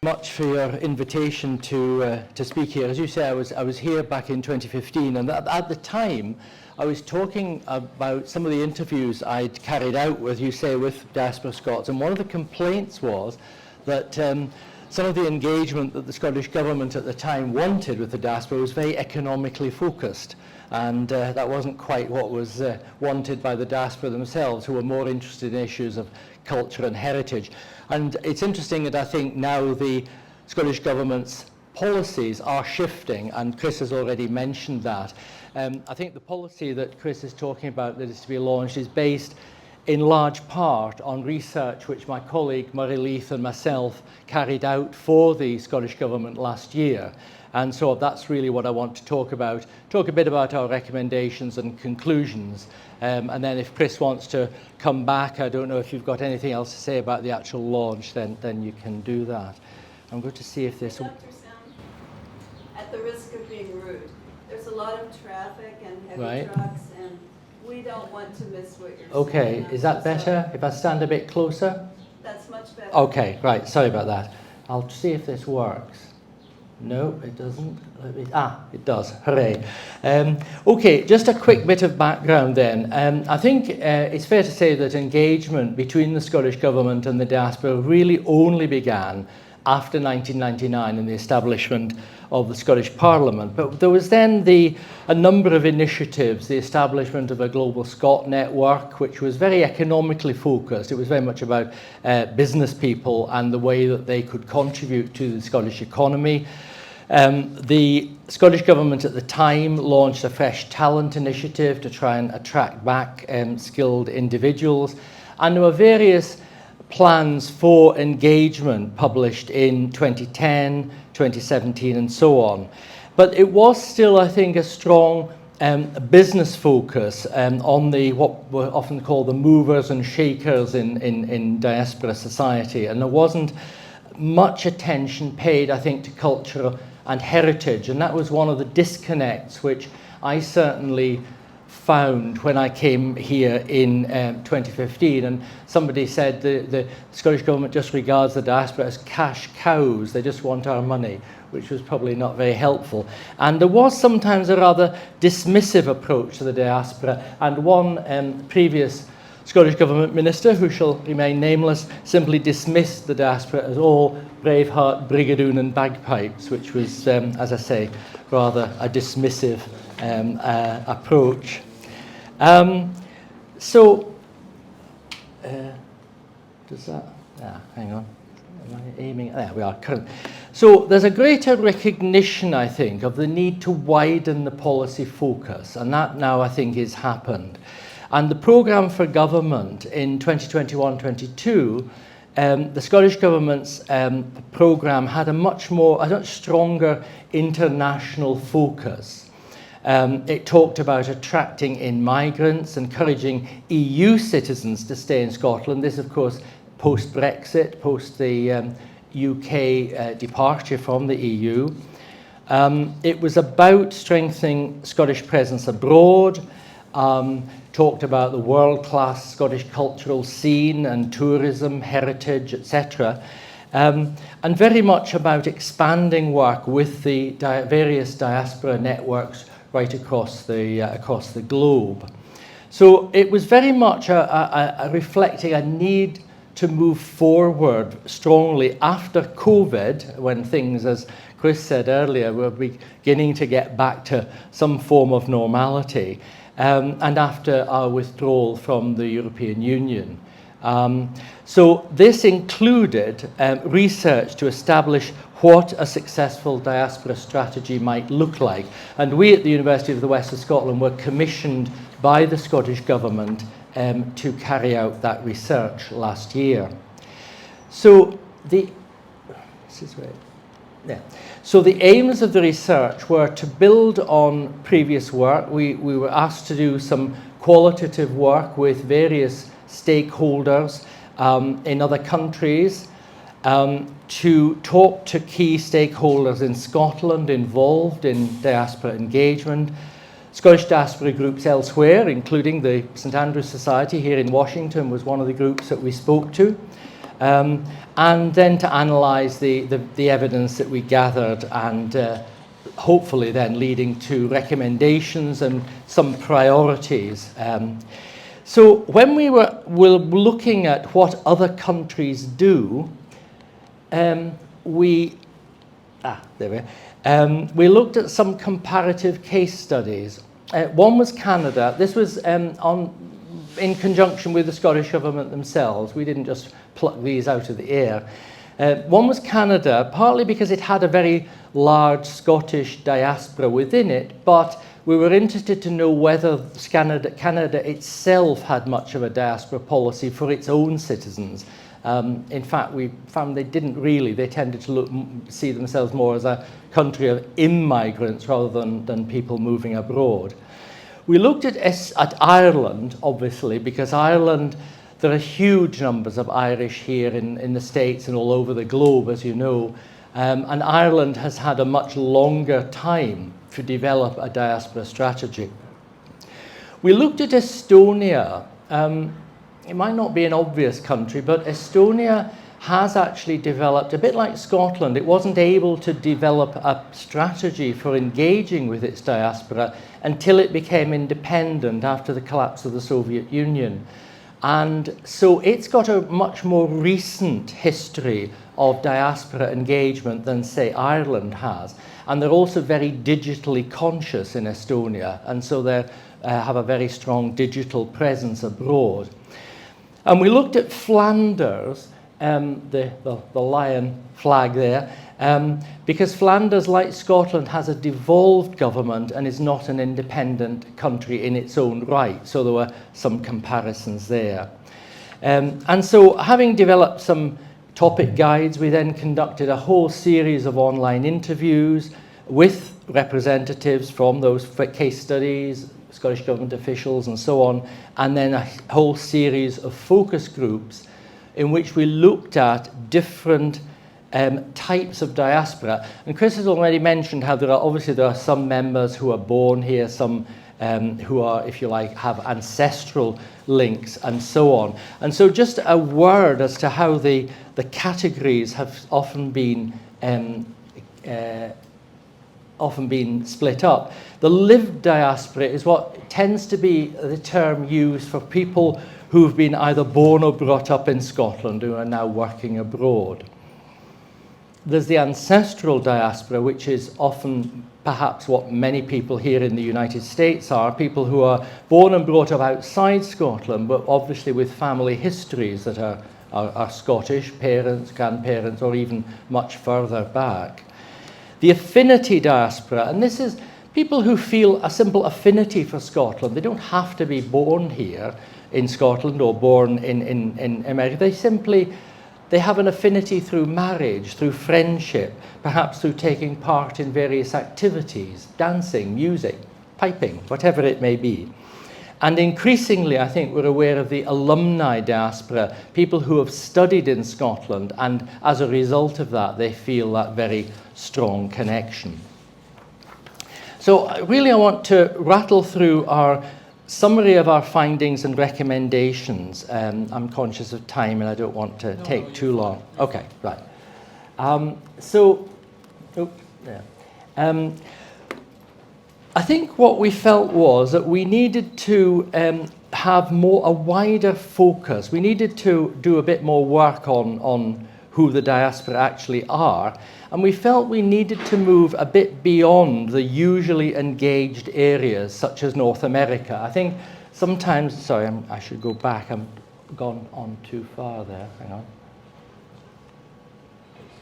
Much for your invitation to speak here. As you say, I was here back in 2015, and at the time I was talking about some of the interviews I'd carried out with, you say, with diaspora Scots, and one of the complaints was that some of the engagement that the Scottish Government at the time wanted with the diaspora was very economically focused, and that wasn't quite what was wanted by the diaspora themselves, who were more interested in issues of culture and heritage. And it's interesting that I think now the Scottish Government's policies are shifting, and Chris has already mentioned that. I think the policy that Chris is talking about that is to be launched is based in large part on research which my colleague Murray Leith and myself carried out for the Scottish Government last year. And so that's really what I want to talk about. Talk a bit about our recommendations and conclusions. And then if Chris wants to come back, I don't know if you've got anything else to say about the actual launch, then you can do that. I'm going to see if this... Dr. Sim, at the risk of being rude, there's a lot of traffic and heavy trucks, and we don't want to miss what you're saying. Okay, is that better? If I stand a bit closer? That's much better. Okay, right, sorry about that. I'll see if this works. No, it doesn't. It does. Hooray. Okay, just a quick bit of background then. I think it's fair to say that engagement between the Scottish Government and the diaspora really only began after 1999 and the establishment of the Scottish Parliament. But there was then a number of initiatives, the establishment of a Global Scot network, which was very economically focused. It was very much about business people and the way that they could contribute to the Scottish economy. The Scottish Government at the time launched a Fresh Talent initiative to try and attract back skilled individuals. And there were various plans for engagement published in 2010, 2017 and so on. But it was still, I think, a strong business focus on what were often called the movers and shakers in diaspora society. And there wasn't much attention paid, I think, to culture and heritage. And that was one of the disconnects which I certainly found when I came here in 2015. And somebody said the Scottish Government just regards the diaspora as cash cows. They just want our money, which was probably not very helpful. And there was sometimes a rather dismissive approach to the diaspora. And one previous Scottish Government minister, who shall remain nameless, simply dismissed the diaspora as all Braveheart, Brigadoon and bagpipes, which was, as I say, rather a dismissive approach. Does that... hang on. Am I aiming? There we are. So there's a greater recognition, I think, of the need to widen the policy focus, and that now, I think, has happened. And the programme for government in 2021-22, the Scottish Government's programme had a much stronger international focus. It talked about attracting in migrants, encouraging EU citizens to stay in Scotland. This, of course, post-Brexit, post the UK departure from the EU. It was about strengthening Scottish presence abroad, talked about the world-class Scottish cultural scene and tourism, heritage, etc. And very much about expanding work with the various diaspora networks right across the globe. So it was very much reflecting a need to move forward strongly after COVID, when things, as Chris said earlier, were beginning to get back to some form of normality. And after our withdrawal from the European Union. So this included research to establish what a successful diaspora strategy might look like. And we at the University of the West of Scotland were commissioned by the Scottish Government to carry out that research last year. So So the aims of the research were to build on previous work. We were asked to do some qualitative work with various stakeholders in other countries, to talk to key stakeholders in Scotland involved in diaspora engagement, Scottish diaspora groups elsewhere, including the St Andrews Society here in Washington was one of the groups that we spoke to, and then to analyse the evidence that we gathered, and hopefully then leading to recommendations and some priorities. So when we were looking at what other countries do, we looked at some comparative case studies. One was Canada. This was in conjunction with the Scottish Government themselves. We didn't just pluck these out of the air. One was Canada, partly because it had a very large Scottish diaspora within it, but we were interested to know whether Canada itself had much of a diaspora policy for its own citizens. In fact, we found they didn't really. They tended to see themselves more as a country of immigrants rather than people moving abroad. We looked at Ireland, obviously, because Ireland, there are huge numbers of Irish here in the States and all over the globe, as you know, and Ireland has had a much longer time to develop a diaspora strategy. We looked at Estonia. It might not be an obvious country, but Estonia has actually developed, a bit like Scotland, it wasn't able to develop a strategy for engaging with its diaspora until it became independent after the collapse of the Soviet Union. And so it's got a much more recent history of diaspora engagement than, say, Ireland has. And they're also very digitally conscious in Estonia, and so they have a very strong digital presence abroad. And we looked at Flanders, the lion flag there, because Flanders, like Scotland, has a devolved government and is not an independent country in its own right. So there were some comparisons there. And so having developed some topic guides, we then conducted a whole series of online interviews with representatives from those case studies, Scottish Government officials and so on, and then a whole series of focus groups in which we looked at different types of diaspora. And Chris has already mentioned how there are some members who are born here, some who are, if you like, have ancestral links and so on. And so just a word as to how the categories have often been split up. The lived diaspora is what tends to be the term used for people who've been either born or brought up in Scotland who are now working abroad. There's the ancestral diaspora, which is often perhaps what many people here in the United States are, people who are born and brought up outside Scotland, but obviously with family histories that are Scottish, parents, grandparents, or even much further back. The affinity diaspora, and this is people who feel a simple affinity for Scotland. They don't have to be born here in Scotland or born in America. They have an affinity through marriage, through friendship, perhaps through taking part in various activities, dancing, music, piping, whatever it may be. And increasingly, I think we're aware of the alumni diaspora, people who have studied in Scotland, and as a result of that, they feel that very strong connection. So really, I want to rattle through our summary of our findings and recommendations. I'm conscious of time and I don't want to take too long. Okay, right. I think what we felt was that we needed to have a wider focus. We needed to do a bit more work on who the diaspora actually are. And we felt we needed to move a bit beyond the usually engaged areas, such as North America. I think sometimes, sorry, I should go back. I've gone on too far there. Hang on.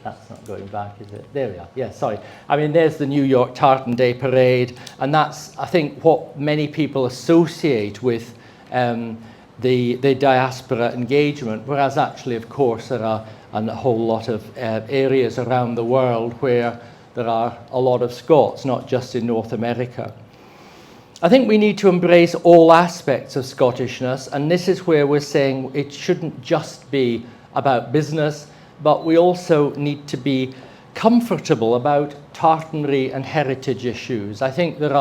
That's not going back, is it? There we are. Yeah, sorry. I mean, there's the New York Tartan Day Parade, and that's, I think, what many people associate with the diaspora engagement, whereas actually, of course, there are a whole lot of areas around the world where there are a lot of Scots, not just in North America. I think we need to embrace all aspects of Scottishness, and this is where we're saying it shouldn't just be about business, but we also need to be comfortable about tartanry and heritage issues. I think there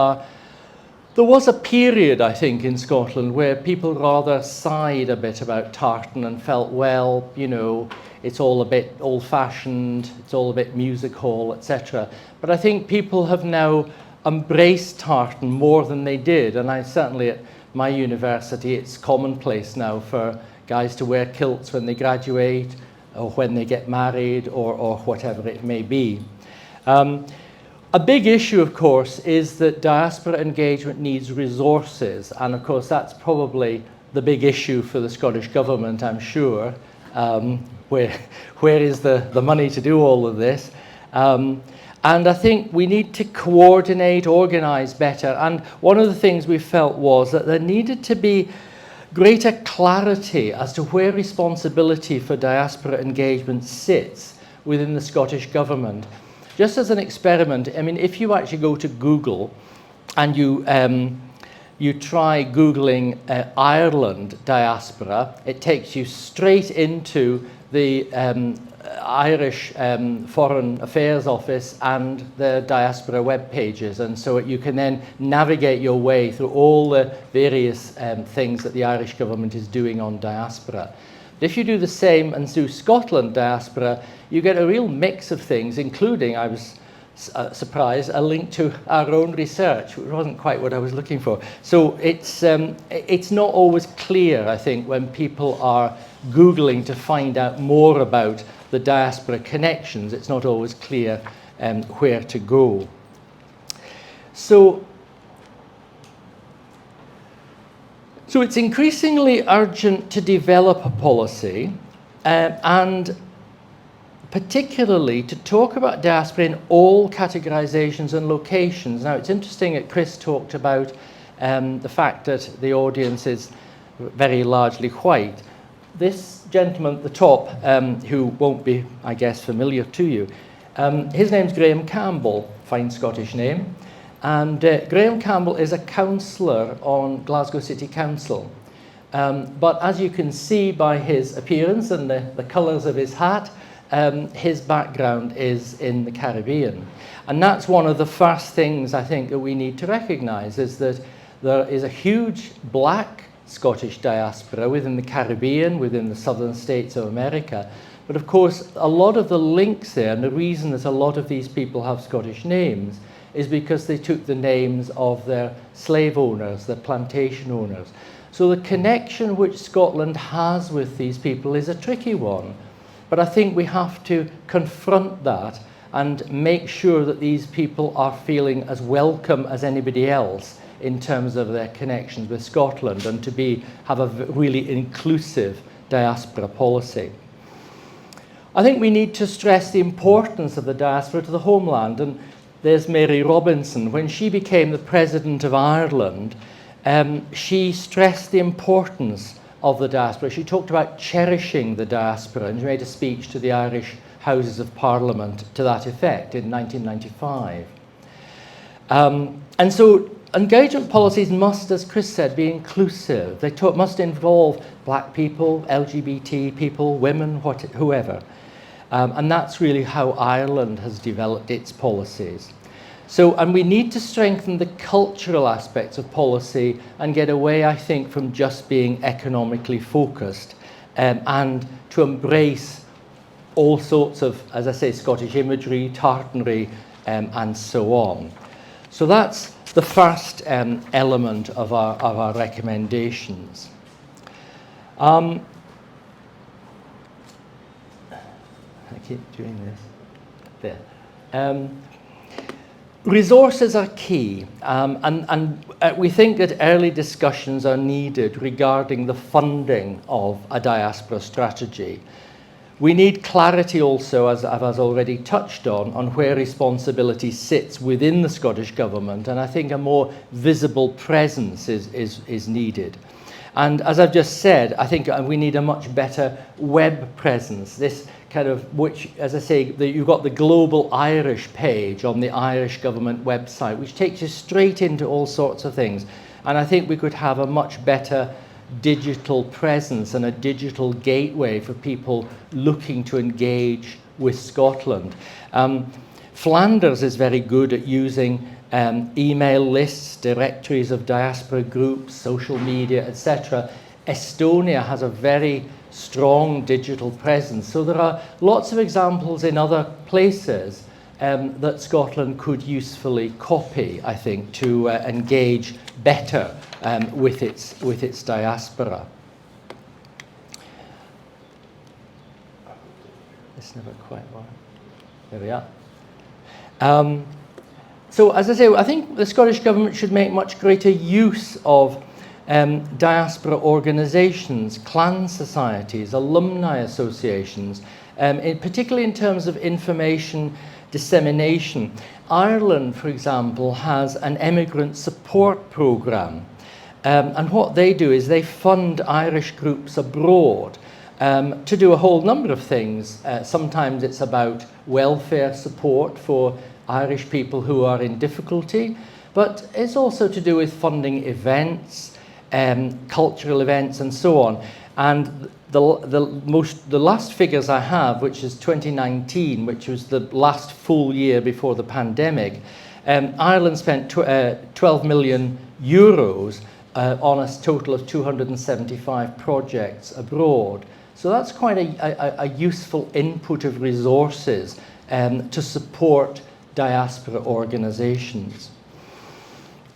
was a period, I think, in Scotland where people rather sighed a bit about tartan and felt, well, you know, it's all a bit old-fashioned, it's all a bit music hall, etc. But I think people have now embraced tartan more than they did, and I certainly at my university, it's commonplace now for guys to wear kilts when they graduate or when they get married or whatever it may be. A big issue, of course, is that diaspora engagement needs resources, and of course that's probably the big issue for the Scottish Government, I'm sure. Where is the money to do all of this? And I think we need to coordinate, organise better. And one of the things we felt was that there needed to be greater clarity as to where responsibility for diaspora engagement sits within the Scottish Government. Just as an experiment, I mean, if you actually go to Google and you try Googling Ireland diaspora, it takes you straight into the Irish Foreign Affairs Office and the diaspora web pages, and so you can then navigate your way through all the various things that the Irish government is doing on diaspora. If you do the same and do Scotland diaspora, you get a real mix of things, including, I was surprised, a link to our own research, which wasn't quite what I was looking for. So it's not always clear, I think, when people are Googling to find out more about the diaspora connections, it's not always clear where to go. So it's increasingly urgent to develop a policy and particularly to talk about diaspora in all categorizations and locations. Now, it's interesting that Chris talked about the fact that the audience is very largely white. This gentleman at the top, who won't be, I guess, familiar to you, his name's Graham Campbell, fine Scottish name, and Graham Campbell is a councillor on Glasgow City Council. But as you can see by his appearance and the colours of his hat, his background is in the Caribbean. And that's one of the first things I think that we need to recognise, is that there is a huge black Scottish diaspora within the Caribbean, within the southern states of America. But of course, a lot of the links there, and the reason that a lot of these people have Scottish names, is because they took the names of their slave owners, their plantation owners. So the connection which Scotland has with these people is a tricky one. But I think we have to confront that and make sure that these people are feeling as welcome as anybody else in terms of their connections with Scotland, and to have a really inclusive diaspora policy. I think we need to stress the importance of the diaspora to the homeland, and there's Mary Robinson. When she became the President of Ireland, she stressed the importance of the diaspora. She talked about cherishing the diaspora, and she made a speech to the Irish Houses of Parliament to that effect in 1995. And so engagement policies must, as Chris said, be inclusive. They must involve black people, LGBT people, women, whoever. And that's really how Ireland has developed its policies. And we need to strengthen the cultural aspects of policy and get away, I think, from just being economically focused, and to embrace all sorts of, as I say, Scottish imagery, tartanry, and so on. So that's the first element of our recommendations. I keep doing this. There. Resources are key, and we think that early discussions are needed regarding the funding of a diaspora strategy. We need clarity also, as I've already touched on where responsibility sits within the Scottish Government, and I think a more visible presence is needed. And as I've just said, I think we need a much better web presence. This kind of, which, as I say, you've got the Global Irish page on the Irish Government website, which takes you straight into all sorts of things. And I think we could have a much better digital presence and a digital gateway for people looking to engage with Scotland. Flanders is very good at using email lists, directories of diaspora groups, social media, etc. Estonia has a very strong digital presence. So there are lots of examples in other places that Scotland could usefully copy, I think, to engage better with its diaspora. This never quite worked. There we are. So as I say, I think the Scottish Government should make much greater use of diaspora organisations, clan societies, alumni associations, particularly in terms of information dissemination. Ireland, for example, has an emigrant support programme. And what they do is they fund Irish groups abroad to do a whole number of things. Sometimes it's about welfare support for Irish people who are in difficulty, but it's also to do with funding events, cultural events and so on. And the last figures I have, which is 2019, which was the last full year before the pandemic, Ireland spent 12 million euros on a total of 275 projects abroad. So that's quite a useful input of resources to support diaspora organisations.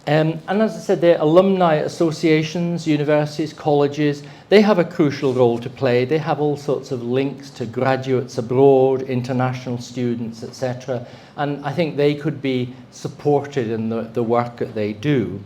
And as I said, the alumni associations, universities, colleges, they have a crucial role to play. They have all sorts of links to graduates abroad, international students, etc. And I think they could be supported in the work that they do.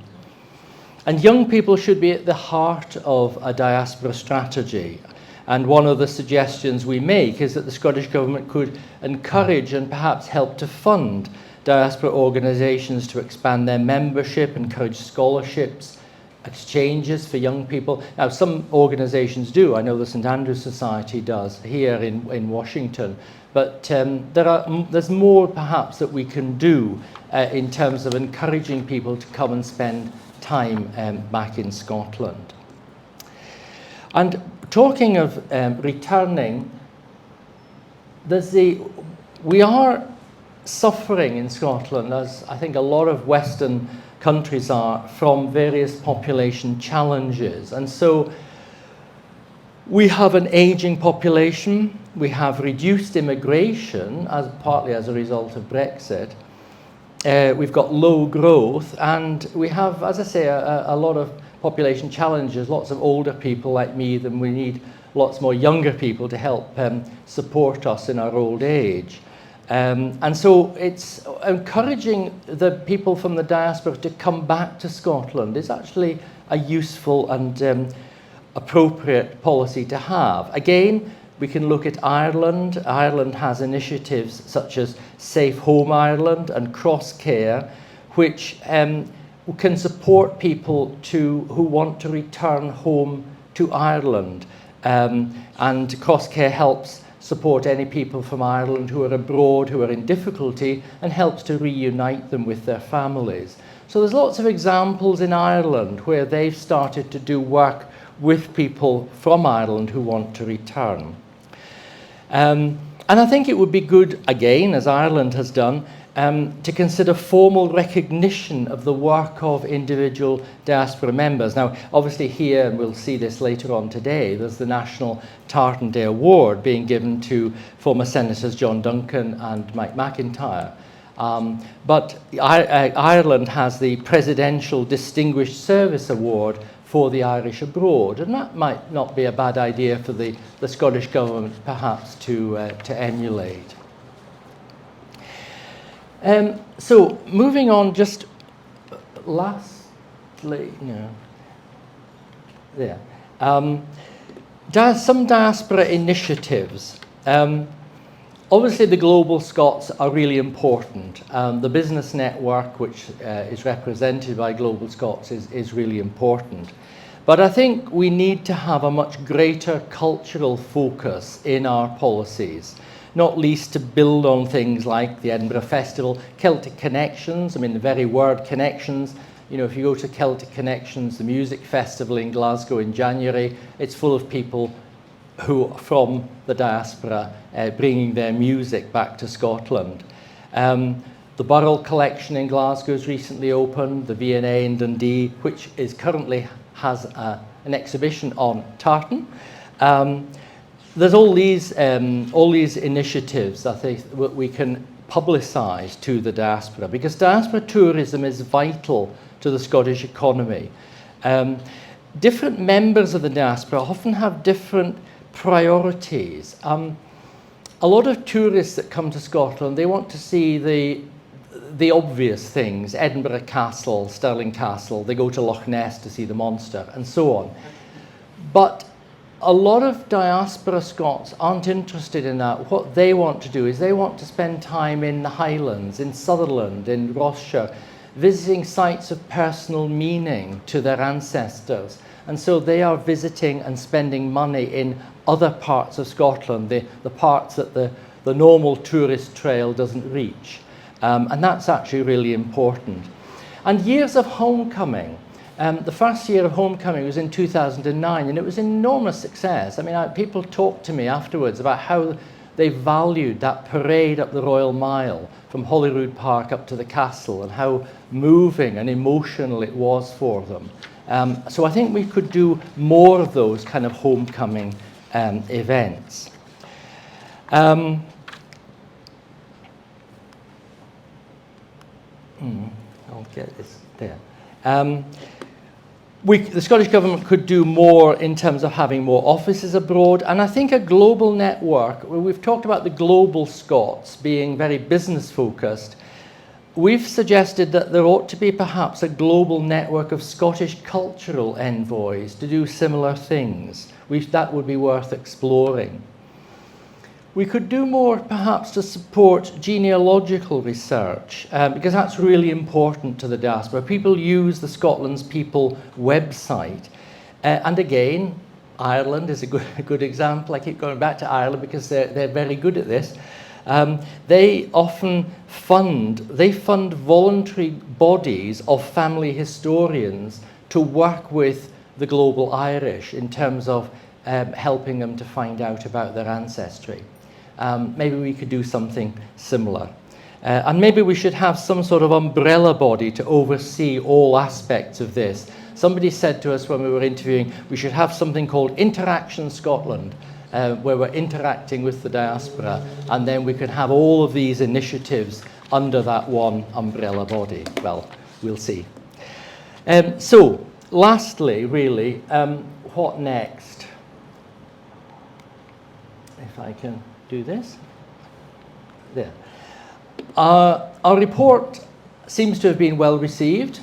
And young people should be at the heart of a diaspora strategy. And one of the suggestions we make is that the Scottish Government could encourage and perhaps help to fund diaspora organisations to expand their membership, encourage scholarships, exchanges for young people. Now, some organisations do. I know the St Andrews Society does here in Washington. But there's more perhaps that we can do in terms of encouraging people to come and spend time back in Scotland. And talking of returning, we are suffering in Scotland, as I think a lot of Western countries are, from various population challenges. And so we have an aging population, we have reduced immigration, partly as a result of Brexit. We've got low growth, and we have, as I say, a lot of population challenges, lots of older people like me, then we need lots more younger people to help support us in our old age. And so it's encouraging the people from the diaspora to come back to Scotland is actually a useful and appropriate policy to have. Again, we can look at Ireland. Ireland has initiatives such as Safe Home Ireland and Cross Care, which can support people who want to return home to Ireland. And Cross Care helps support any people from Ireland who are abroad, who are in difficulty, and helps to reunite them with their families. So there's lots of examples in Ireland where they've started to do work with people from Ireland who want to return. And I think it would be good, again, as Ireland has done, to consider formal recognition of the work of individual diaspora members. Now, obviously here, and we'll see this later on today, there's the National Tartan Day Award being given to former Senators John Duncan and Mike McIntyre. But Ireland has the Presidential Distinguished Service Award for the Irish abroad, and that might not be a bad idea for the Scottish Government perhaps to emulate. So moving on, just lastly, some diaspora initiatives. Obviously, the Global Scots are really important. The business network, which is represented by Global Scots, is really important. But I think we need to have a much greater cultural focus in our policies, not least to build on things like the Edinburgh Festival, Celtic Connections. I mean, the very word connections, you know, if you go to Celtic Connections, the music festival in Glasgow in January, it's full of people who are from the diaspora bringing their music back to Scotland. The Burrell Collection in Glasgow has recently opened, the V&A in Dundee, which is currently has an exhibition on tartan. there's all these initiatives I think we can publicise to the diaspora, because diaspora tourism is vital to the Scottish economy. Different members of the diaspora often have different priorities. A lot of tourists that come to Scotland, they want to see the obvious things: Edinburgh Castle, Stirling Castle. They go to Loch Ness to see the monster, and so on. But a lot of diaspora Scots aren't interested in that. What they want to do is they want to spend time in the Highlands, in Sutherland, in Rossshire, visiting sites of personal meaning to their ancestors. And so they are visiting and spending money in other parts of Scotland, the parts that the normal tourist trail doesn't reach. And that's actually really important. And years of homecoming. The first year of homecoming was in 2009, and it was an enormous success. I mean, people talked to me afterwards about how they valued that parade up the Royal Mile from Holyrood Park up to the castle, and how moving and emotional it was for them. So I think we could do more of those kind of homecoming events. I'll get this there. The Scottish Government could do more in terms of having more offices abroad, and I think a global network. We've talked about the global Scots being very business focused. We've suggested that there ought to be perhaps a global network of Scottish cultural envoys to do similar things. That would be worth exploring. We could do more perhaps to support genealogical research, because that's really important to the diaspora. People use the Scotland's People website. And again, Ireland is a good example. I keep going back to Ireland because they're very good at this. They often fund voluntary bodies of family historians to work with the global Irish in terms of helping them to find out about their ancestry. Maybe we could do something similar. And maybe we should have some sort of umbrella body to oversee all aspects of this. Somebody said to us when we were interviewing, we should have something called Interaction Scotland, where we're interacting with the diaspora, and then we could have all of these initiatives under that one umbrella body. Well, we'll see. So, lastly, really, what next? If I can do this. There. Our report seems to have been well received.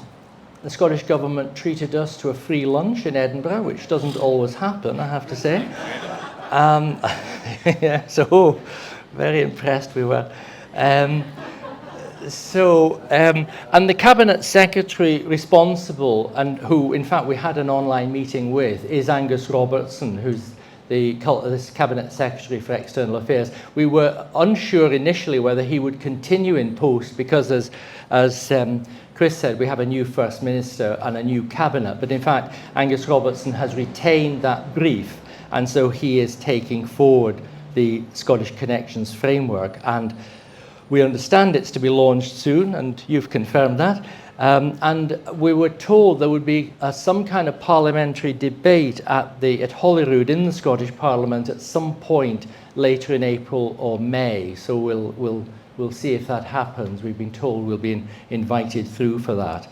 The Scottish Government treated us to a free lunch in Edinburgh, which doesn't always happen, I have to say. Yeah, so very impressed we were. And the Cabinet Secretary responsible, and who, in fact, we had an online meeting with, is Angus Robertson, who's this Cabinet Secretary for External Affairs. We were unsure initially whether he would continue in post because, as Chris said, we have a new First Minister and a new Cabinet. But in fact, Angus Robertson has retained that brief, and so he is taking forward the Scottish Connections framework. And we understand it's to be launched soon, and you've confirmed that. And we were told there would be some kind of parliamentary debate at Holyrood in the Scottish Parliament at some point later in April or May. So we'll see if that happens. We've been told we'll be invited through for that.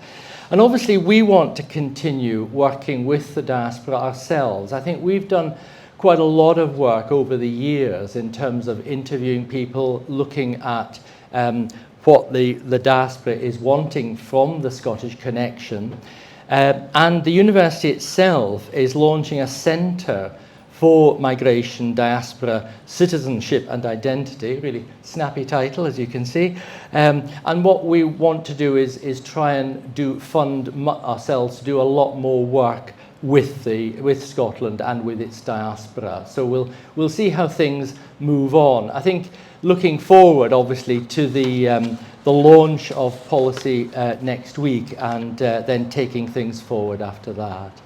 And obviously we want to continue working with the diaspora ourselves. I think we've done quite a lot of work over the years in terms of interviewing people, looking at what the diaspora is wanting from the Scottish Connection. And the university itself is launching a centre for migration, diaspora, citizenship and identity. Really snappy title, as you can see. And what we want to do is try and fund ourselves to do a lot more work with Scotland and with its diaspora. So we'll see how things move on. I think looking forward, obviously, to the launch of policy next week, and then taking things forward after that.